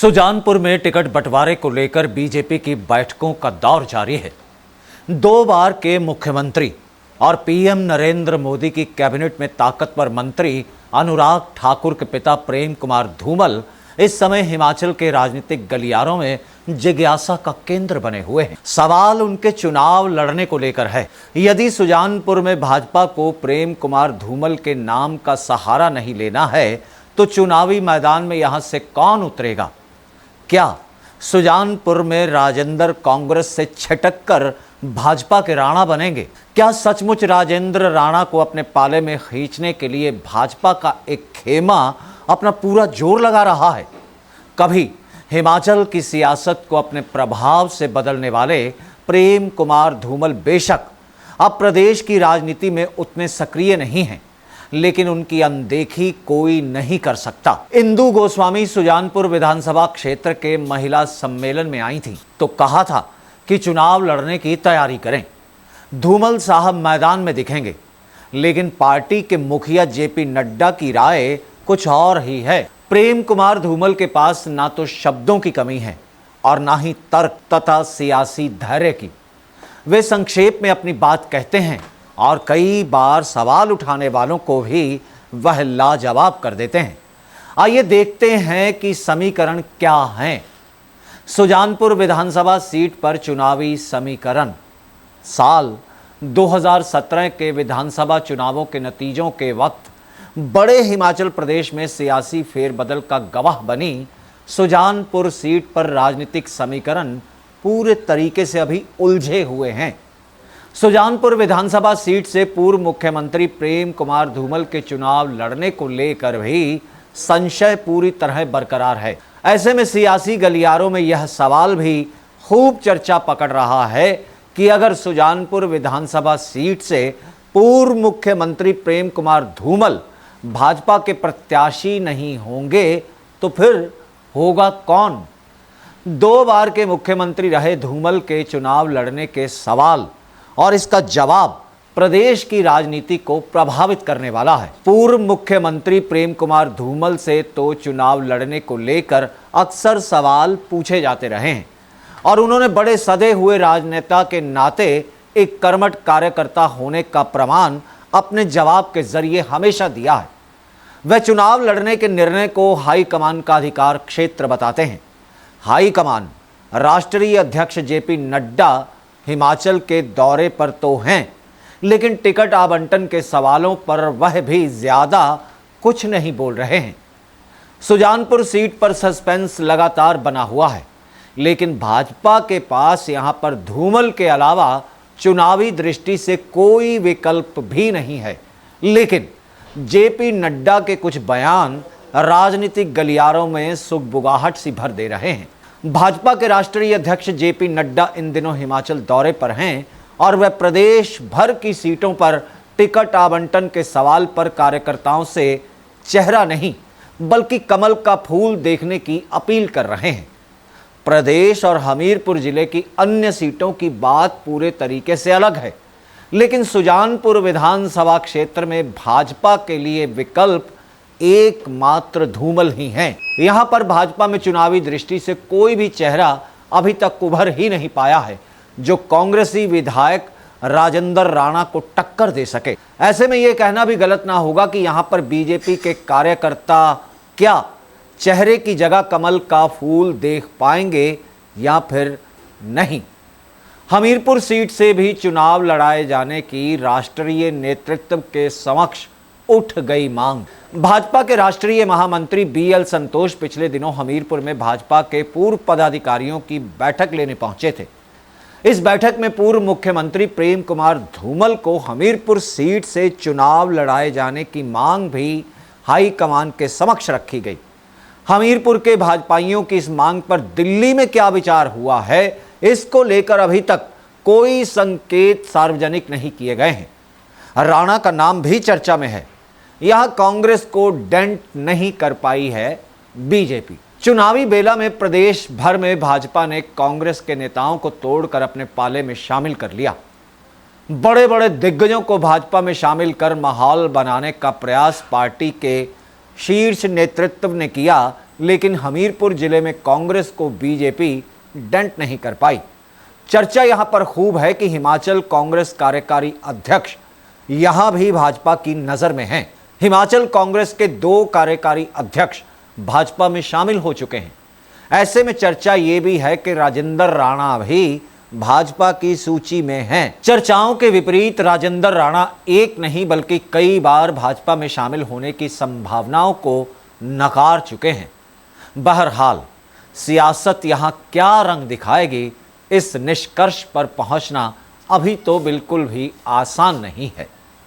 सुजानपुर में टिकट बंटवारे को लेकर बीजेपी की बैठकों का दौर जारी है। 2 बार के मुख्यमंत्री और पीएम नरेंद्र मोदी की कैबिनेट में ताकतवर मंत्री अनुराग ठाकुर के पिता प्रेम कुमार धूमल इस समय हिमाचल के राजनीतिक गलियारों में जिज्ञासा का केंद्र बने हुए हैं। सवाल उनके चुनाव लड़ने को लेकर है। यदि सुजानपुर में भाजपा को प्रेम कुमार धूमल के नाम का सहारा नहीं लेना है तो चुनावी मैदान में यहां से कौन उतरेगा? क्या सुजानपुर में राजेंद्र कांग्रेस से छिटक कर भाजपा के राणा बनेंगे? क्या सचमुच राजेंद्र राणा को अपने पाले में खींचने के लिए भाजपा का एक खेमा अपना पूरा जोर लगा रहा है? कभी हिमाचल की सियासत को अपने प्रभाव से बदलने वाले प्रेम कुमार धूमल बेशक अब प्रदेश की राजनीति में उतने सक्रिय नहीं हैं, लेकिन उनकी अनदेखी कोई नहीं कर सकता। इंदु गोस्वामी सुजानपुर विधानसभा क्षेत्र के महिला सम्मेलन में आई थी तो कहा था कि चुनाव लड़ने की तैयारी करें। धूमल साहब मैदान में दिखेंगे, लेकिन पार्टी के मुखिया जेपी नड्डा की राय कुछ और ही है। प्रेम कुमार धूमल के पास ना तो शब्दों की कमी है और ना ही तर्क तथा सियासी धैर्य की। वे संक्षेप में अपनी बात कहते हैं और कई बार सवाल उठाने वालों को भी वह लाजवाब कर देते हैं। आइए देखते हैं कि समीकरण क्या हैं। सुजानपुर विधानसभा सीट पर चुनावी समीकरण। साल 2017 के विधानसभा चुनावों के नतीजों के वक्त बड़े हिमाचल प्रदेश में सियासी फेरबदल का गवाह बनी सुजानपुर सीट पर राजनीतिक समीकरण पूरे तरीके से अभी उलझे हुए हैं। सुजानपुर विधानसभा सीट से पूर्व मुख्यमंत्री प्रेम कुमार धूमल के चुनाव लड़ने को लेकर भी संशय पूरी तरह बरकरार है। ऐसे में सियासी गलियारों में यह सवाल भी खूब चर्चा पकड़ रहा है कि अगर सुजानपुर विधानसभा सीट से पूर्व मुख्यमंत्री प्रेम कुमार धूमल भाजपा के प्रत्याशी नहीं होंगे तो फिर होगा कौन? 2 बार के मुख्यमंत्री रहे धूमल के चुनाव लड़ने के सवाल और इसका जवाब प्रदेश की राजनीति को प्रभावित करने वाला है। पूर्व मुख्यमंत्री प्रेम कुमार धूमल से तो चुनाव लड़ने को लेकर अक्सर सवाल पूछे जाते रहे हैं और उन्होंने बड़े सधे हुए राजनेता के नाते एक कर्मठ कार्यकर्ता होने का प्रमाण अपने जवाब के जरिए हमेशा दिया है। वह चुनाव लड़ने के निर्णय को हाईकमान का अधिकार क्षेत्र बताते हैं। हाईकमान राष्ट्रीय अध्यक्ष जेपी नड्डा हिमाचल के दौरे पर तो हैं, लेकिन टिकट आवंटन के सवालों पर वह भी ज्यादा कुछ नहीं बोल रहे हैं। सुजानपुर सीट पर सस्पेंस लगातार बना हुआ है, लेकिन भाजपा के पास यहां पर धूमल के अलावा चुनावी दृष्टि से कोई विकल्प भी नहीं है। लेकिन जेपी नड्डा के कुछ बयान राजनीतिक गलियारों में सुगबुगाहट सी भर दे रहे हैं। भाजपा के राष्ट्रीय अध्यक्ष जेपी नड्डा इन दिनों हिमाचल दौरे पर हैं और वह प्रदेश भर की सीटों पर टिकट आवंटन के सवाल पर कार्यकर्ताओं से चेहरा नहीं बल्कि कमल का फूल देखने की अपील कर रहे हैं। प्रदेश और हमीरपुर जिले की अन्य सीटों की बात पूरे तरीके से अलग है, लेकिन सुजानपुर विधानसभा क्षेत्र में भाजपा के लिए विकल्प एकमात्र धूमल ही हैं। यहां पर भाजपा में चुनावी दृष्टि से कोई भी चेहरा अभी तक उभर ही नहीं पाया है जो कांग्रेसी विधायक राजेंद्र राणा को टक्कर दे सके। ऐसे में यह कहना भी गलत ना होगा कि यहां पर बीजेपी के कार्यकर्ता क्या चेहरे की जगह कमल का फूल देख पाएंगे या फिर नहीं। हमीरपुर सीट से भी चुनाव लड़ाए जाने की राष्ट्रीय नेतृत्व के समक्ष उठ गई मांग। भाजपा के राष्ट्रीय महामंत्री बीएल संतोष पिछले दिनों हमीरपुर में भाजपा के पूर्व पदाधिकारियों की बैठक लेने पहुंचे थे। इस बैठक में पूर्व मुख्यमंत्री प्रेम कुमार धूमल को हमीरपुर सीट से चुनाव लड़ाए जाने की मांग भी हाईकमान के समक्ष रखी गई। हमीरपुर के भाजपाइयों की इस मांग पर दिल्ली में क्या विचार हुआ है, इसको लेकर अभी तक कोई संकेत सार्वजनिक नहीं किए गए हैं। राणा का नाम भी चर्चा में है। यहां कांग्रेस को डेंट नहीं कर पाई है बीजेपी। चुनावी बेला में प्रदेश भर में भाजपा ने कांग्रेस के नेताओं को तोड़कर अपने पाले में शामिल कर लिया। बड़े बड़े दिग्गजों को भाजपा में शामिल कर माहौल बनाने का प्रयास पार्टी के शीर्ष नेतृत्व ने किया, लेकिन हमीरपुर जिले में कांग्रेस को बीजेपी डेंट नहीं कर पाई। चर्चा यहां पर खूब है कि हिमाचल कांग्रेस कार्यकारी अध्यक्ष यहां भी भाजपा की नजर में हैं। हिमाचल कांग्रेस के 2 कार्यकारी अध्यक्ष भाजपा में शामिल हो चुके हैं। ऐसे में चर्चा यह भी है कि राजेंद्र राणा भी भाजपा की सूची में हैं। चर्चाओं के विपरीत राजेंद्र राणा एक नहीं बल्कि कई बार भाजपा में शामिल होने की संभावनाओं को नकार चुके हैं। बहरहाल सियासत यहां क्या रंग दिखाएगी, इस निष्कर्ष पर पहुंचना अभी तो बिल्कुल भी आसान नहीं है।